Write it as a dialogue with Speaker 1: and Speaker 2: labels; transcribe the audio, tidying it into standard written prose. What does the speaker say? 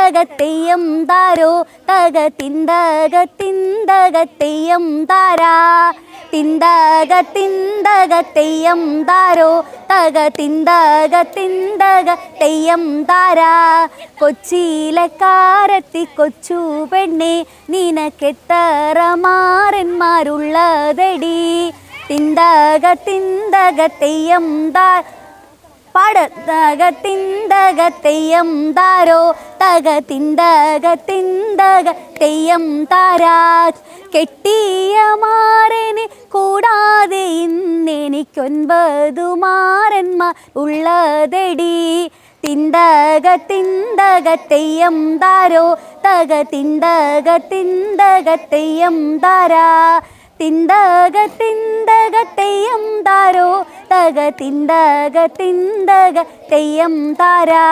Speaker 1: തിന്തക തെയ്യം താരോ തക തിന്തക തിന്തക തെയ്യം താരാ തിന്തക തിന്തക തെയ്യം താരോ തക തിന്തക തിന്തക തെയ്യം താരാ കൊച്ചിയിലക്കാരത്തി കൊച്ചു പെണ്ണെ നിനക്കെത്ര മാറന്മാരുള്ളതടി തിന്തക തിന്തക തെയ്യം താ പാടത്തക തിന്തക തെയ്യം താരോ തക തിന്തക തിന്തക തെയ്യം താരാ കെട്ടിയ മാരനെ കൂടാതെ ഇന്നെനിക്കൊൻപതു മാരന്മാർ ഉള്ളതടി തിന്തക തിന്തക തെയ്യം താരോ തക തിന്തക തിന്തക തെയ്യം താരാ തിന്തക തിന്തക തെയ്യം താരോ തക തിന്തക തിന്തക തെയ്യം താരാ